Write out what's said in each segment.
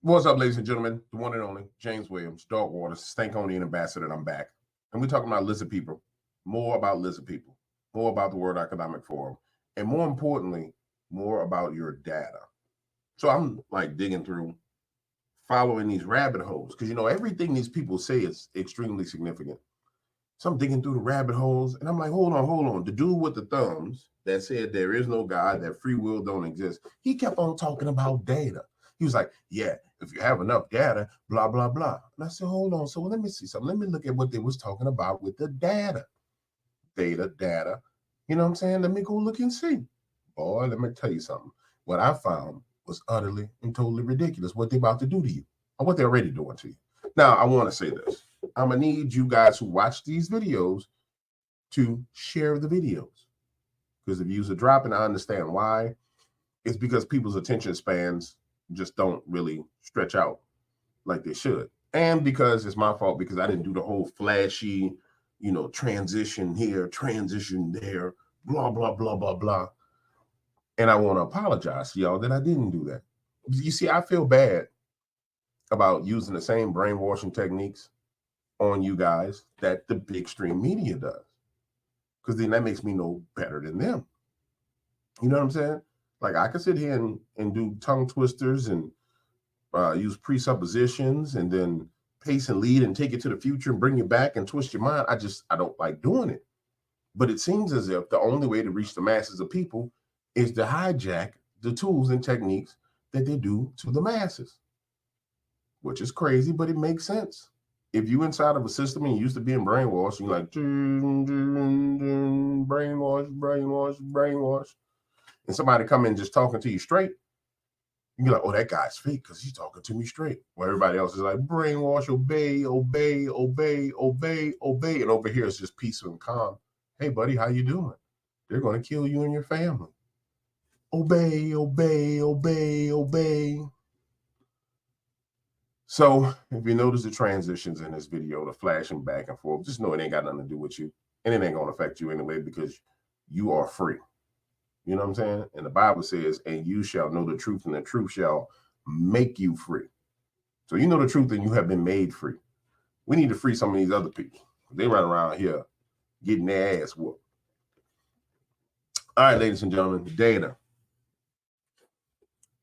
What's up, ladies and gentlemen? The one and only James Williams, Dog Waters, Stankonian Ambassador, and I'm back. And we're talking about lizard people, more about lizard people, more about the World Economic Forum, and more importantly, more about your data. So I'm like digging through, following these rabbit holes, because everything these people say is extremely significant. So I'm digging through the rabbit holes, and I'm like, hold on. The dude with the thumbs that said there is no God, that free will don't exist, he kept on talking about data. He was like, yeah, if you have enough data, blah, blah, blah. And I said, hold on. So let me see something. Let me look at what they was talking about with the data. Data. You know what I'm saying? Let me go look and see. Boy, let me tell you something. What I found was utterly and totally ridiculous what they're about to do to you, or what they're already doing to you. Now, I want to say this. I'm going to need you guys who watch these videos to share the videos. Because if views are dropping, I understand why. It's because people's attention spans just don't really stretch out like they should. And because it's my fault, because I didn't do the whole flashy, transition here, transition there, blah, blah, blah, blah, blah. And I want to apologize to y'all that I didn't do that. You see, I feel bad about using the same brainwashing techniques on you guys that the big stream media does. Because then that makes me know better than them. You know what I'm saying? Like, I could sit here and do tongue twisters and use presuppositions and then pace and lead and take it to the future and bring you back and twist your mind. I don't like doing it. But it seems as if the only way to reach the masses of people is to hijack the tools and techniques that they do to the masses, which is crazy, but it makes sense. If you inside of a system and you used to being brainwashed, you're like, brainwash, and somebody come in just talking to you straight, you be like, oh, that guy's fake because he's talking to me straight. Well, everybody else is like, brainwash, obey. And over here it's just peaceful and calm. Hey, buddy, how you doing? They're going to kill you and your family. Obey. So if you notice the transitions in this video, the flashing back and forth, just know it ain't got nothing to do with you. And it ain't going to affect you anyway because you are free. You know what I'm saying? And the Bible says, and you shall know the truth, and the truth shall make you free. So you know the truth, and you have been made free. We need to free some of these other people. They run around here getting their ass whooped. All right, ladies and gentlemen, data.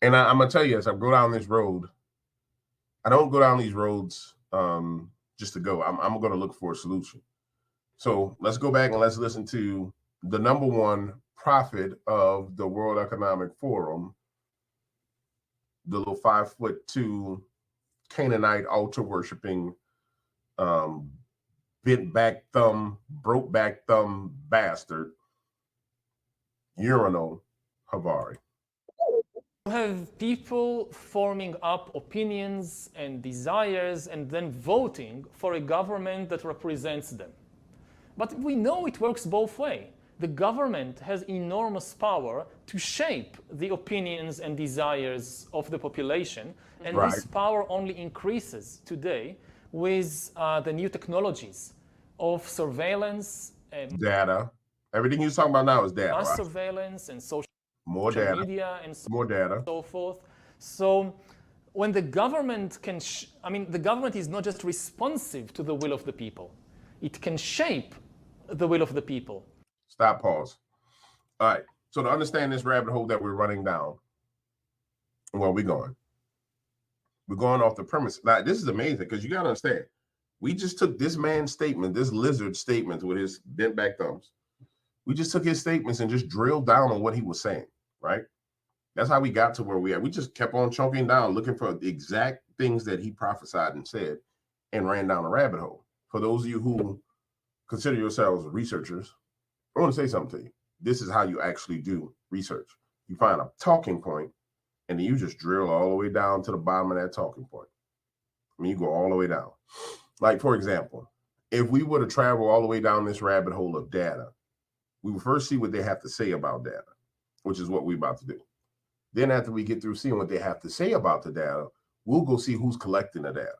And I'm going to tell you, as I go down this road, I don't go down these roads just to go. I'm going to look for a solution. So let's go back and let's listen to the number one prophet of the World Economic Forum, the little 5'2" Canaanite altar worshiping, bent back thumb, broke back thumb bastard, Urinal Havari. You have people forming up opinions and desires and then voting for a government that represents them. But we know it works both ways. The government has enormous power to shape the opinions and desires of the population, and this power only increases today with the new technologies of surveillance and data. Everything you're talking about now is data. Mass surveillance and social media and so forth. So when the government can, the government is not just responsive to the will of the people, it can shape the will of the people. Stop, pause. All right. So to understand this rabbit hole that we're running down, where are we going? We're going off the premise. Now, this is amazing because you got to understand. We just took this man's statement, this lizard statement with his bent back thumbs. We just took his statements and just drilled down on what he was saying, right? That's how we got to where we are. We just kept on chunking down, looking for the exact things that he prophesied and said, and ran down a rabbit hole. For those of you who consider yourselves researchers, I want to say something to you. This is how you actually do research. You find a talking point, and then you just drill all the way down to the bottom of that talking point. I mean, you go all the way down. Like, for example, if we were to travel all the way down this rabbit hole of data, we would first see what they have to say about data, which is what we're about to do. Then after we get through seeing what they have to say about the data, we'll go see who's collecting the data.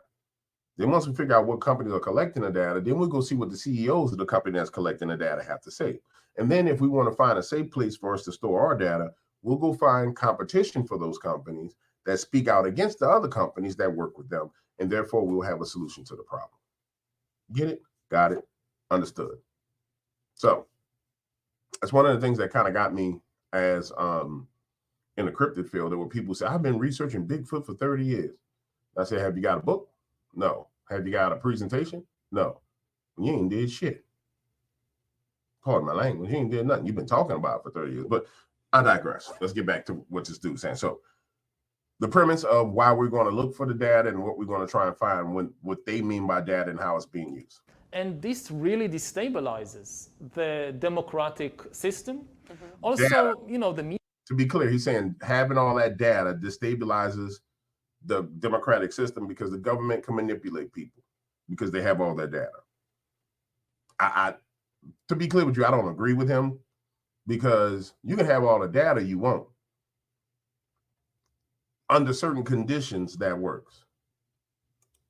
Then once we figure out what companies are collecting the data, then we'll go see what the CEOs of the company that's collecting the data have to say. And then if we want to find a safe place for us to store our data, we'll go find competition for those companies that speak out against the other companies that work with them, and therefore we'll have a solution to the problem. Get it? Got it? Understood. So that's one of the things that kind of got me as in the cryptid field. There were people say, I've been researching Bigfoot for 30 years. I said, have you got a book? No. Have you got a presentation? No. You ain't did shit. Pardon my language. You ain't did nothing. You've been talking about it for 30 years. But I digress. Let's get back to what this dude's saying. So the premise of why we're going to look for the data and what we're going to try and find what they mean by data and how it's being used. And this really destabilizes the democratic system. Also, Data. The media. To be clear, he's saying having all that data destabilizes the democratic system because the government can manipulate people because they have all that data. To be clear with you, I don't agree with him because you can have all the data you want. Under certain conditions, that works.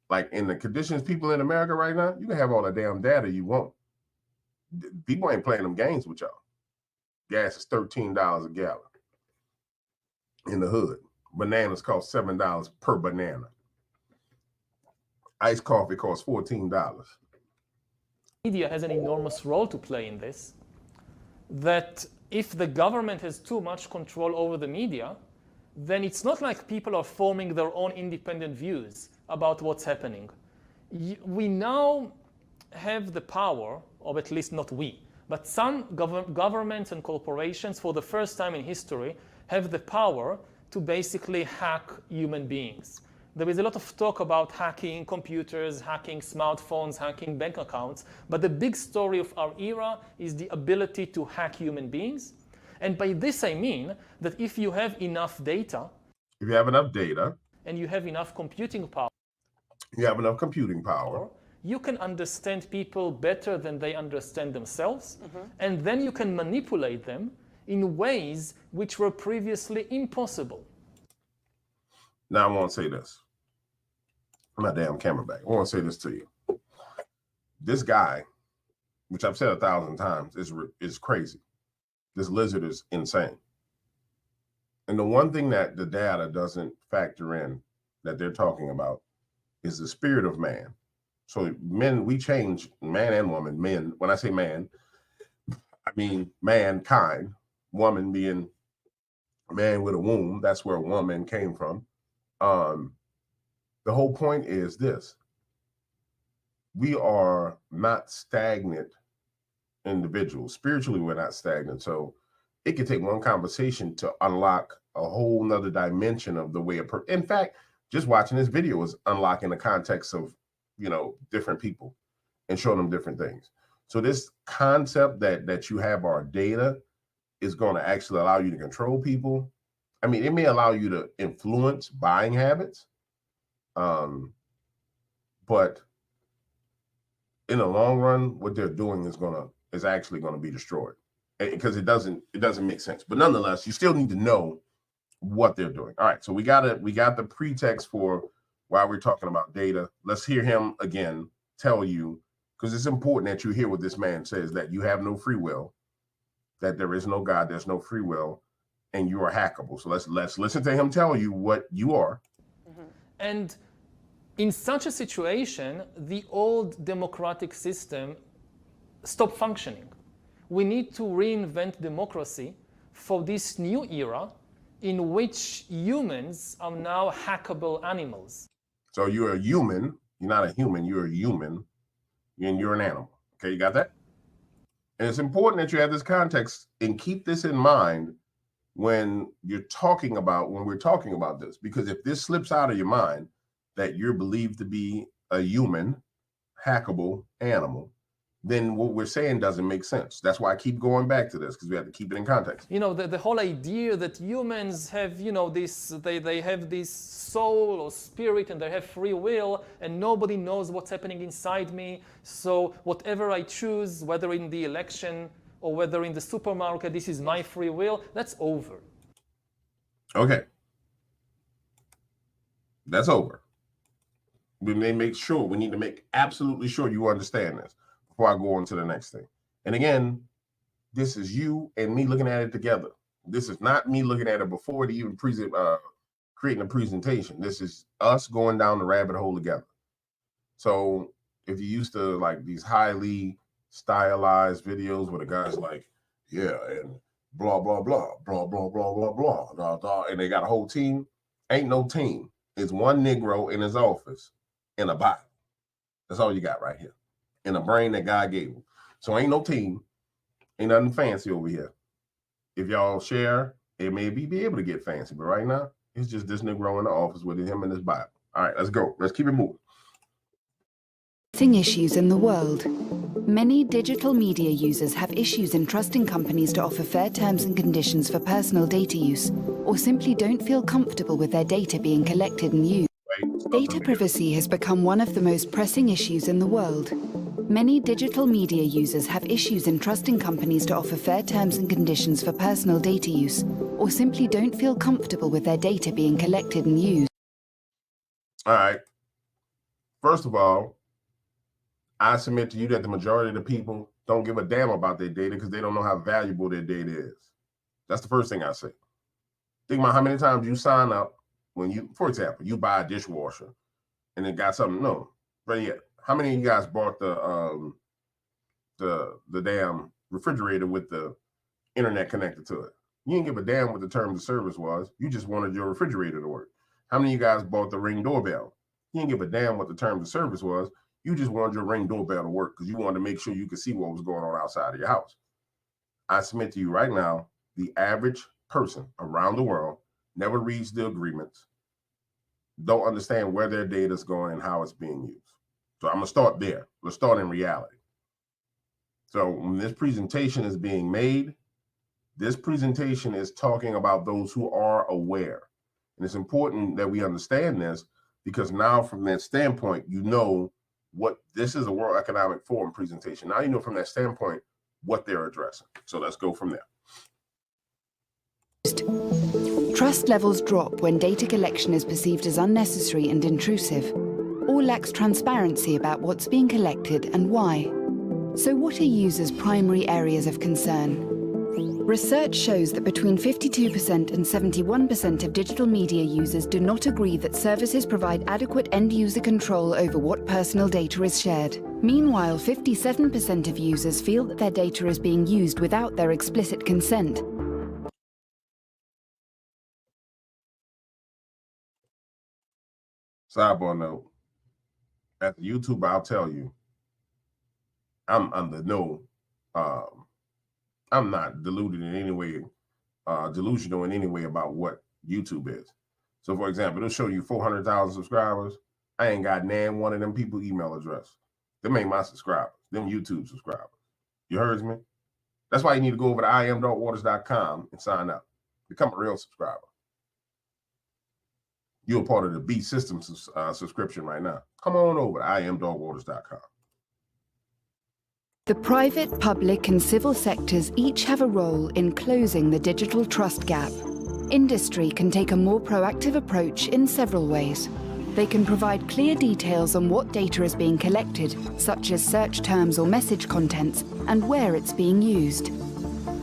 Like in the conditions people in America right now, you can have all the damn data you want. People ain't playing them games with y'all. Gas is $13 a gallon in the hood. Bananas cost $7 per banana. Iced coffee costs $14. Media has an enormous role to play in this. That if the government has too much control over the media, then it's not like people are forming their own independent views about what's happening. We now have the power, or at least not we, but some governments and corporations for the first time in history have the power to basically hack human beings. There is a lot of talk about hacking computers, hacking smartphones, hacking bank accounts, but the big story of our era is the ability to hack human beings. And by this I mean that if you have enough data, and you have enough computing power, you can understand people better than they understand themselves, and then you can manipulate them in ways which were previously impossible. Now I want to say this. My damn camera back. I want to say this to you. This guy, which I've said 1,000 times, is crazy. This lizard is insane. And the one thing that the data doesn't factor in that they're talking about is the spirit of man. So men, we change man and woman. Men, when I say man, I mean mankind. Woman being man with a womb. That's where woman came from. The whole point is this. We are not stagnant individuals. Spiritually, we're not stagnant. So it can take one conversation to unlock a whole nother dimension of the way in fact, just watching this video is unlocking the context of, different people and showing them different things. So this concept that you have our data is going to actually allow you to control people. I mean, it may allow you to influence buying habits, but in the long run, what they're doing is actually going to be destroyed because it doesn't make sense. But nonetheless, you still need to know what they're doing. All right, so we got the pretext for why we're talking about data. Let's hear him again tell you, because it's important that you hear what this man says, that you have no free will, that there is no God, there's no free will, and you are hackable. So let's listen to him tell you what you are. And in such a situation, the old democratic system stopped functioning. We need to reinvent democracy for this new era in which humans are now hackable animals. So you're a human. You're not a human. You're a human, and you're an animal. Okay, you got that? And it's important that you have this context and keep this in mind when we're talking about this, because if this slips out of your mind that you're believed to be a human, hackable animal, then what we're saying doesn't make sense. That's why I keep going back to this, because we have to keep it in context. The whole idea that humans have, they have this soul or spirit and they have free will and nobody knows what's happening inside me. So whatever I choose, whether in the election or whether in the supermarket, this is my free will, that's over. Okay. That's over. We need to make absolutely sure you understand this before I go on to the next thing. And again, this is you and me looking at it together. This is not me looking at it before it even creating a presentation. This is us going down the rabbit hole together. So if you used to like these highly stylized videos where the guy's like, yeah, and blah, blah, blah, blah, blah, blah, blah, blah, blah, blah, and they got a whole team, ain't no team. It's one Negro in his office in a Bible. That's all you got right here. In a brain that God gave him. So ain't no team. Ain't nothing fancy over here. If y'all share, it may be able to get fancy, but right now, it's just this Negro in the office with him and his Bible. All right, let's go. Let's keep it moving. Issues in the world. Many digital media users have issues in trusting companies to offer fair terms and conditions for personal data use, or simply don't feel comfortable with their data being collected and used. Data privacy has become one of the most pressing issues in the world. Many digital media users have issues in trusting companies to offer fair terms and conditions for personal data use, or simply don't feel comfortable with their data being collected and used. All right. First of all, I submit to you that the majority of the people don't give a damn about their data because they don't know how valuable their data is. That's the first thing I say. Think about how many times you sign up when you, for example, you buy a dishwasher and it got something. No, but yet, how many of you guys bought the damn refrigerator with the internet connected to it? You didn't give a damn what the terms of service was. You just wanted your refrigerator to work. How many of you guys bought the Ring doorbell? You didn't give a damn what the terms of service was. You just wanted your Ring doorbell to work because you wanted to make sure you could see what was going on outside of your house. I submit to you right now, the average person around the world never reads the agreements, don't understand where their data is going and how it's being used. So I'm going to start there. Let's start in reality. So when this presentation is being made, this presentation is talking about those who are aware. And it's important that we understand this because now from that standpoint, you know what this is a World Economic Forum presentation. Now you know from that standpoint what they're addressing. So let's go from there. Trust levels drop when data collection is perceived as unnecessary and intrusive, or lacks transparency about what's being collected and why. So what are users' primary areas of concern? Research shows that between 52% and 71% of digital media users do not agree that services provide adequate end-user control over what personal data is shared. Meanwhile, 57% of users feel that their data is being used without their explicit consent. Sidebar note, as a YouTuber, I'll tell you, I'm under no, I'm not deluded in any way, delusional in any way about what YouTube is. So for example, it'll show you 400,000 subscribers. I ain't got nan one of them people email address. Them ain't my subscribers, them YouTube subscribers. You heard me? That's why you need to go over to imdogwaters.com and sign up. Become a real subscriber. You're a part of the B System subscription right now. Come on over to imdogwaters.com. The private, public, and civil sectors each have a role in closing the digital trust gap. Industry can take a more proactive approach in several ways. They can provide clear details on what data is being collected, such as search terms or message contents, and where it's being used.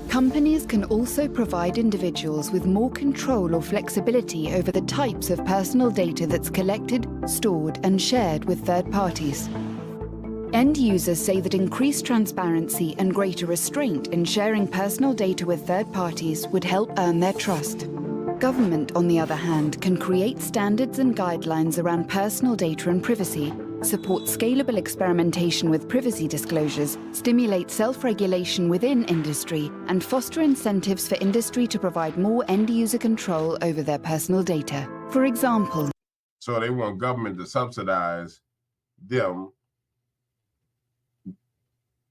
Companies can also provide individuals with more control or flexibility over the types of personal data that's collected, stored, and shared with third parties. End users say that increased transparency and greater restraint in sharing personal data with third parties would help earn their trust. Government, on the other hand, can create standards and guidelines around personal data and privacy, support scalable experimentation with privacy disclosures, stimulate self-regulation within industry, and foster incentives for industry to provide more end-user control over their personal data. For example, so they want government to subsidize them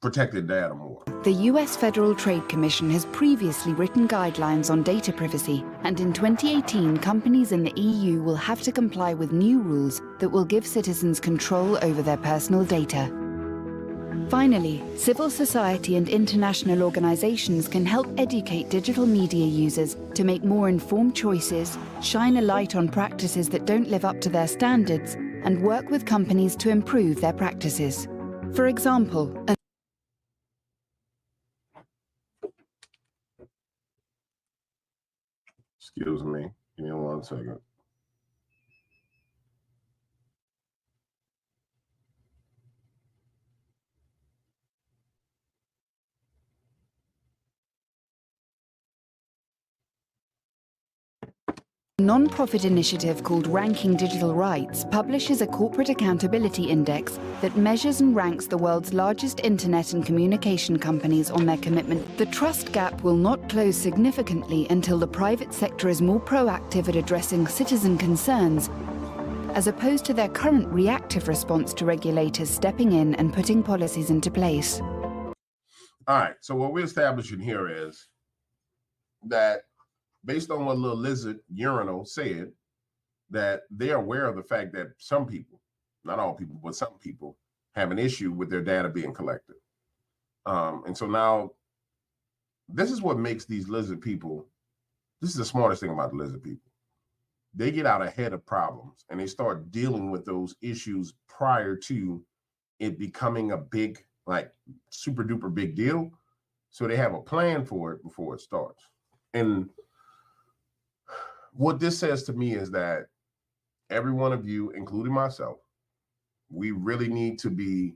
protected data more. The US Federal Trade Commission has previously written guidelines on data privacy, and in 2018, companies in the EU will have to comply with new rules that will give citizens control over their personal data. Finally, civil society and international organizations can help educate digital media users to make more informed choices, shine a light on practices that don't live up to their standards, and work with companies to improve their practices. For example, Excuse me, give me 1 second. A non-profit initiative called Ranking Digital Rights publishes a corporate accountability index that measures and ranks the world's largest internet and communication companies on their commitment. The trust gap will not close significantly until the private sector is more proactive at addressing citizen concerns, as opposed to their current reactive response to regulators stepping in and putting policies into place. All right, so what we're establishing here is that based on what little lizard urinal said, that they're aware of the fact that some people, not all people, but some people have an issue with their data being collected. And so now this is what makes these lizard people, this is the smartest thing about the lizard people. They get out ahead of problems and they start dealing with those issues prior to it becoming a big, like super duper big deal. So they have a plan for it before it starts. And what this says to me is that every one of you, including myself, we really need to be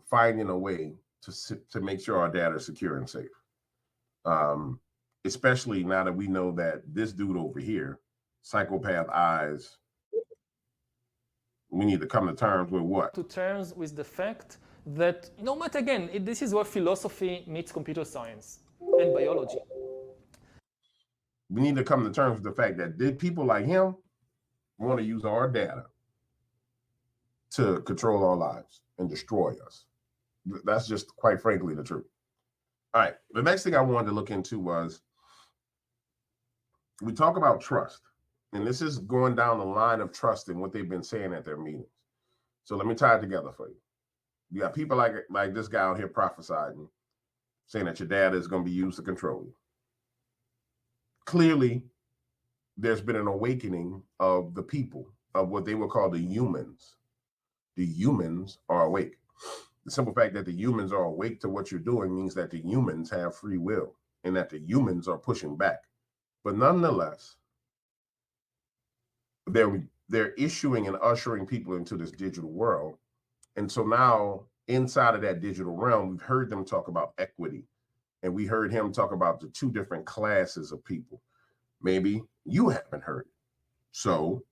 finding a way to make sure our data is secure and safe. Especially now that we know that this dude over here, Psychopath Eyes, we need to come to terms with what? To terms with the fact that, but again, this is where philosophy meets computer science and biology. We need to come to terms with the fact that people like him want to use our data to control our lives and destroy us. That's just, quite frankly, the truth. All right, the next thing I wanted to look into was, we talk about trust, and this is going down the line of trust and what they've been saying at their meetings. So let me tie it together for you. You got people like this guy out here prophesying, saying that your data is going to be used to control you. Clearly, there's been an awakening of the people, of what they would call the humans. The humans are awake. The simple fact that the humans are awake to what you're doing means that the humans have free will and that the humans are pushing back. But nonetheless, they're issuing and ushering people into this digital world. And so now, inside of that digital realm, we've heard them talk about equity. And we heard him talk about the two different classes of people. Maybe you haven't heard it. So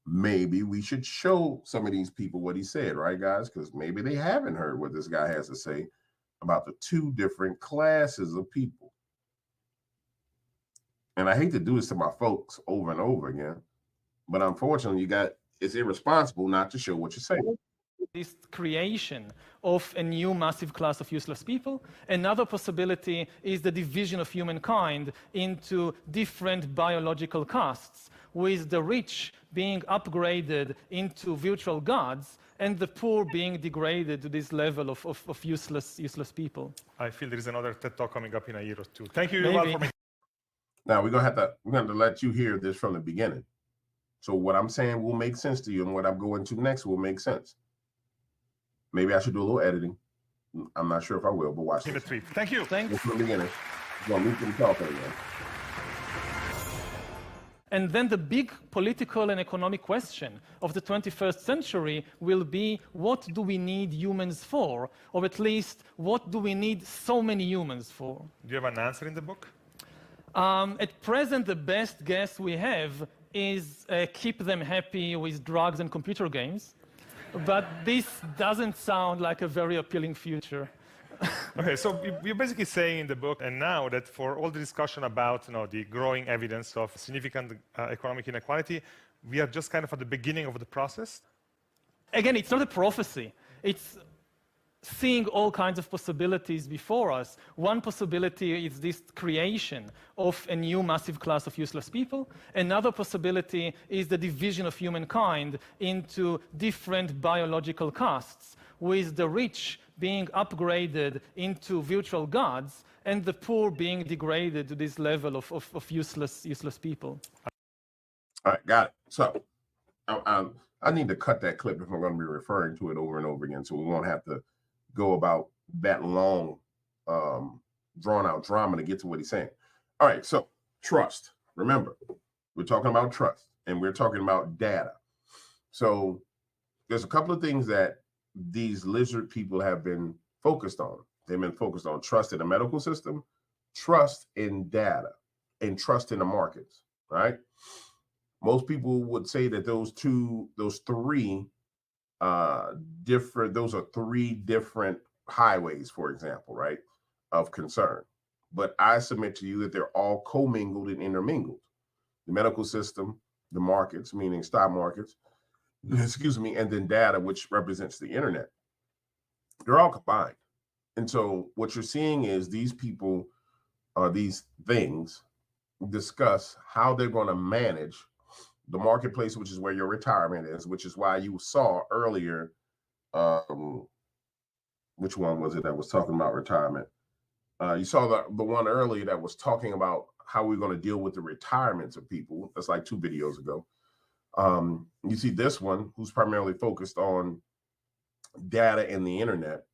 maybe we should show some of these people what he said, right, guys? Because maybe they haven't heard what this guy has to say about the two different classes of people. And I hate to do this to my folks over and over again, but unfortunately, it's irresponsible not to show what you're saying. This creation of a new massive class of useless people. Another possibility is the division of humankind into different biological castes, with the rich being upgraded into virtual gods and the poor being degraded to this level of useless people. I feel there is another TED Talk coming up in a year or two. Thank you, Yuval, for making. Now we're gonna have to let you hear this from the beginning. So what I'm saying will make sense to you, and what I'm going to next will make sense. Maybe I should do a little editing. I'm not sure if I will, but watch this. Thank you. Thanks. From the beginning. Well, we can talk again. And then the big political and economic question of the 21st century will be, what do we need humans for? Or at least, what do we need so many humans for? Do you have an answer in the book? At present, the best guess we have is keep them happy with drugs and computer games. But this doesn't sound like a very appealing future. Okay, so you're basically saying in the book, and now, that for all the discussion about the growing evidence of significant economic inequality, we are just kind of at the beginning of the process? Again, it's not a prophecy. It's seeing all kinds of possibilities before us. One possibility is this creation of a new massive class of useless people. Another possibility is the division of humankind into different biological castes, with the rich being upgraded into virtual gods and the poor being degraded to this level of useless people. All right, got it. So I need to cut that clip if I'm going to be referring to it over and over again, so we won't have to go about that long, drawn out drama to get to what he's saying. All right, so trust. Remember, we're talking about trust, and we're talking about data. So there's a couple of things that these lizard people have been focused on. They've been focused on trust in the medical system, trust in data, and trust in the markets, right? Most people would say that those three those are three different highways, for example, right, of concern. But I submit to you that they're all commingled and intermingled. The medical system, the markets, meaning stock markets, excuse me, and then data, which represents the internet. They're all combined. And so what you're seeing is these people, these things, discuss how they're going to manage the marketplace, which is where your retirement is, which is why you saw earlier, which one was it that was talking about retirement? You saw the one earlier that was talking about how we're going to deal with the retirements of people. That's like 2 videos ago. You see this one, who's primarily focused on data and the internet.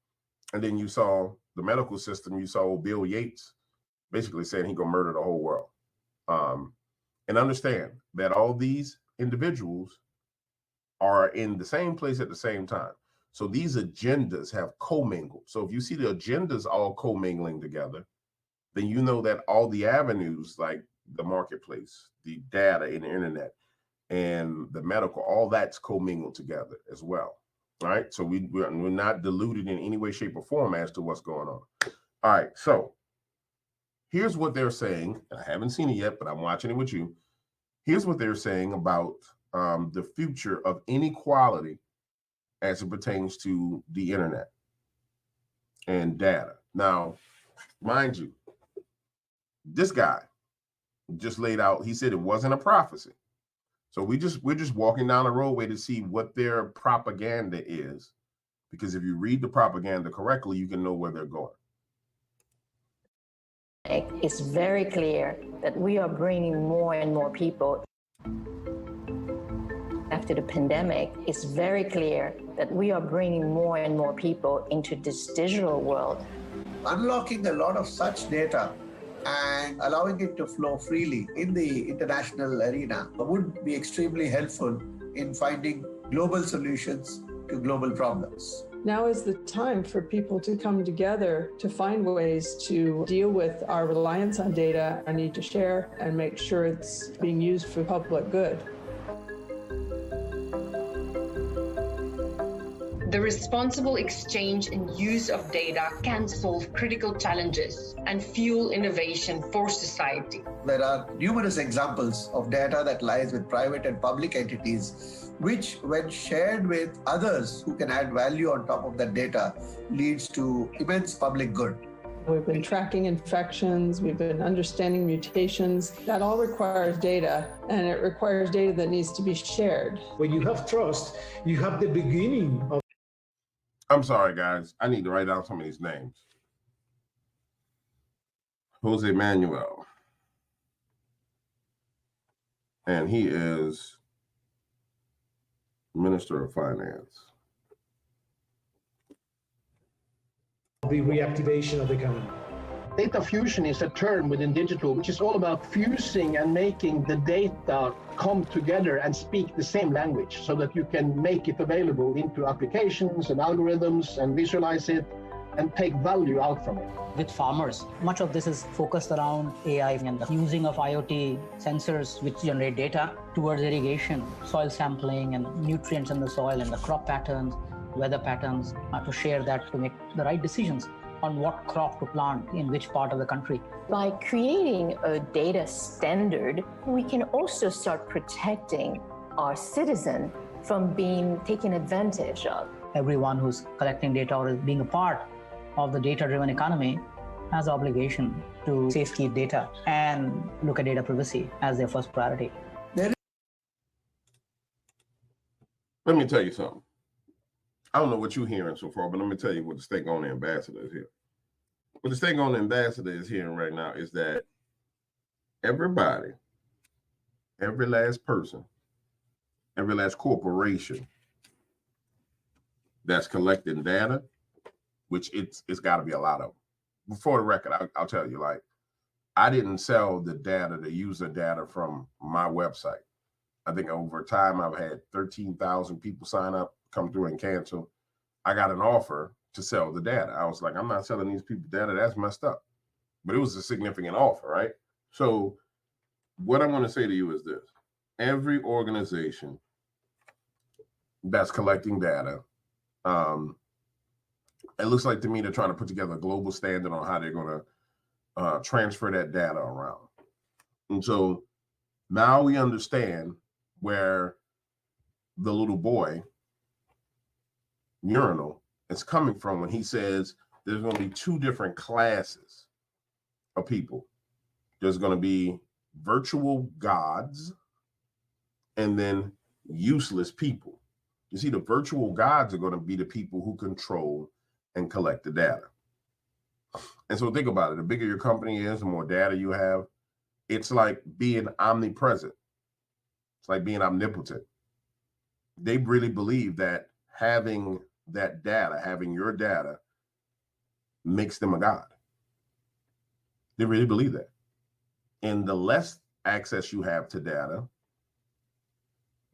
And then you saw the medical system. You saw Bill Yates basically saying he gonna murder the whole world. And understand that all these individuals are in the same place at the same time. So these agendas have commingled. So if you see the agendas all commingling together, then you know that all the avenues, like the marketplace, the data and the internet, and the medical, all that's commingled together as well. All right. So we're not diluted in any way, shape, or form as to what's going on. All right. So here's what they're saying. I haven't seen it yet, but I'm watching it with you. Here's what they're saying about the future of inequality as it pertains to the internet and data. Now, mind you, this guy just laid out, he said it wasn't a prophecy. So we're just walking down the roadway to see what their propaganda is, because if you read the propaganda correctly, you can know where they're going. It's very clear that we are bringing more and more people. After the pandemic, it's very clear that we are bringing more and more people into this digital world. Unlocking a lot of such data and allowing it to flow freely in the international arena would be extremely helpful in finding global solutions to global problems. Now is the time for people to come together to find ways to deal with our reliance on data, our need to share, and make sure it's being used for public good. The responsible exchange and use of data can solve critical challenges and fuel innovation for society. There are numerous examples of data that lies with private and public entities, which, when shared with others who can add value on top of that data, leads to immense public good. We've been tracking infections, we've been understanding mutations. That all requires data, and it requires data that needs to be shared. When you have trust, you have the beginning of... I'm sorry, guys. I need to write down some of these names. Jose Manuel. And he is Minister of Finance. the reactivation of the economy. Data fusion is a term within digital, which is all about fusing and making the data come together and speak the same language so that you can make it available into applications and algorithms and visualize it and take value out from it. With farmers, much of this is focused around AI and the using of IoT sensors which generate data towards irrigation, soil sampling and nutrients in the soil and the crop patterns, weather patterns, to share that to make the right decisions on what crop to plant in which part of the country. By creating a data standard, we can also start protecting our citizen from being taken advantage of. Everyone who's collecting data or is being a part of the data-driven economy has an obligation to safekeep data and look at data privacy as their first priority. Let me tell you something. I don't know what you're hearing so far, but let me tell you what the state-owned ambassador is here. What the state-owned ambassador is hearing right now is that everybody, every last person, every last corporation that's collecting data, which it's got to be a lot of them. Before the record, I'll tell you, like, I didn't sell the data, the user data from my website. I think over time, I've had 13,000 people sign up, come through and cancel. I got an offer to sell the data. I was like, I'm not selling these people data. That's messed up. But it was a significant offer, right? So what I'm going to say to you is this, every organization that's collecting data, it looks like to me they're trying to put together a global standard on how they're going to transfer that data around. And so now we understand where the little boy urinal is coming from when he says there's going to be two different classes of people. There's going to be virtual gods and then useless people. You see, the virtual gods are going to be the people who control and collect the data. And so think about it. The bigger your company is, the more data you have. It's like being omnipresent. It's like being omnipotent. They really believe that having that data, having your data, makes them a god. They really believe that. And the less access you have to data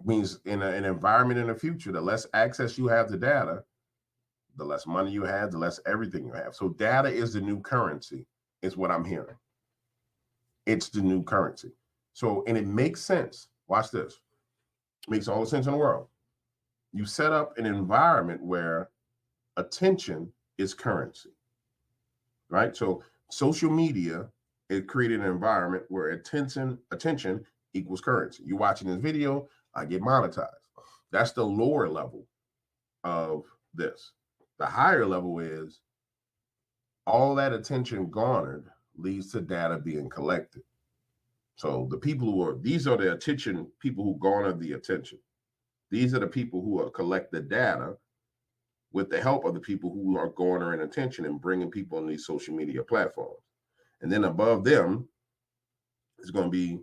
means in an environment in the future, the less access you have to data, the less money you have, the less everything you have. So data is the new currency, is what I'm hearing. It's the new currency. So, and it makes sense. Watch this. It makes all the sense in the world. You set up an environment where attention is currency, right? So social media, it created an environment where attention equals currency. You're watching this video, I get monetized. That's the lower level of this. The higher level is all that attention garnered leads to data being collected. So the people who are, these are the attention people who garner the attention. These are the people who are collect the data with the help of the people who are garnering attention and bringing people on these social media platforms. And then above them is going to be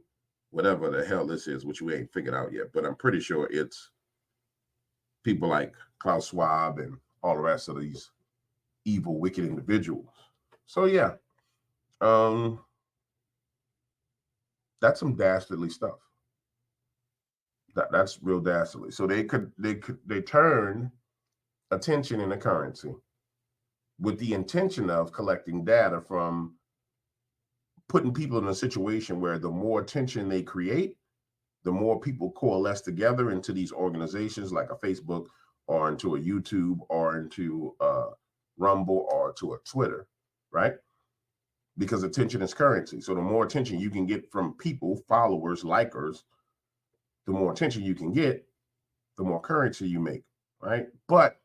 whatever the hell this is, which we ain't figured out yet, but I'm pretty sure it's people like Klaus Schwab and all the rest of these evil, wicked individuals. So yeah, that's some dastardly stuff. That's real dastardly. So they turn attention into currency with the intention of collecting data from putting people in a situation where the more attention they create, the more people coalesce together into these organizations like a Facebook or into a YouTube or into a Rumble or to a Twitter, right? Because attention is currency. So the more attention you can get from people, followers, likers, the more attention you can get, the more currency you make, right? But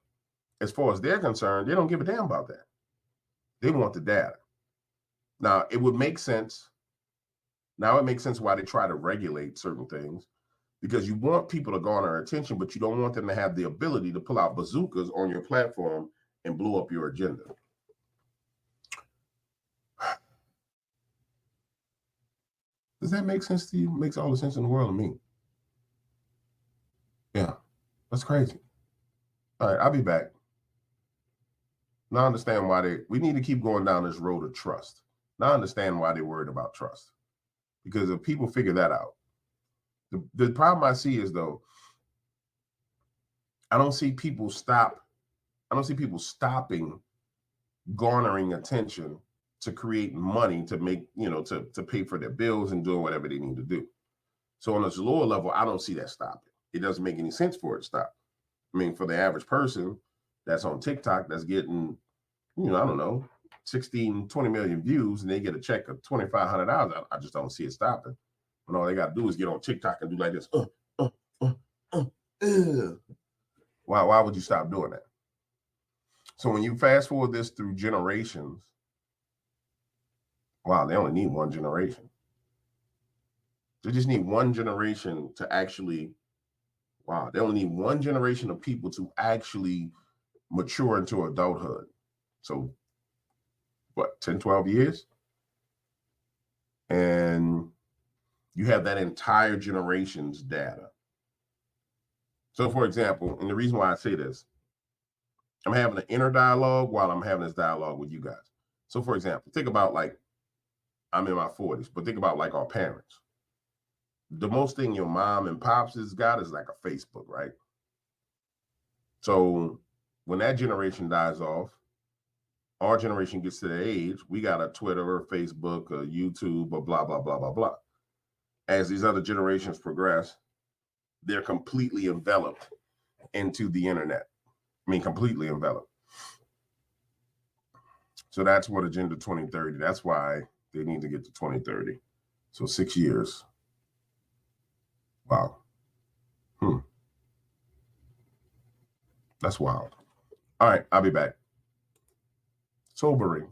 as far as they're concerned, they don't give a damn about that. They want the data. Now, it would make sense. Now it makes sense why they try to regulate certain things, because you want people to garner attention, but you don't want them to have the ability to pull out bazookas on your platform and blow up your agenda. Does that make sense to you? Makes all the sense in the world to me. Yeah, that's crazy. All right, I'll be back. Now I understand why we need to keep going down this road of trust. Now I understand why they're worried about trust. Because if people figure that out, the problem I see is, though, I don't see people stopping garnering attention to create money to make, to pay for their bills and doing whatever they need to do. So on this lower level, I don't see that stopping. It doesn't make any sense for it to stop. I mean, for the average person that's on TikTok that's getting, I don't know, 16, 20 million views and they get a check of $2,500, I just don't see it stopping. And all they got to do is get on TikTok and do like this. Why would you stop doing that? So when you fast forward this through generations, wow, they only need one generation. They just need one generation to actually, they only need one generation of people to actually mature into adulthood. So what, 10, 12 years? And you have that entire generation's data. So for example, and the reason why I say this, I'm having an inner dialogue while I'm having this dialogue with you guys. So for example, think about, like, I'm in my 40s, but think about like our parents. The most thing your mom and pops has got is like a Facebook, right? So when that generation dies off, our generation gets to the age, we got a Twitter or Facebook or YouTube or blah, blah, blah, blah, blah. As these other generations progress, they're completely enveloped into the internet. I mean, completely enveloped. So that's what Agenda 2030. That's why they need to get to 2030. So 6 years. Wow. That's wild. All right, I'll be back. Sobering.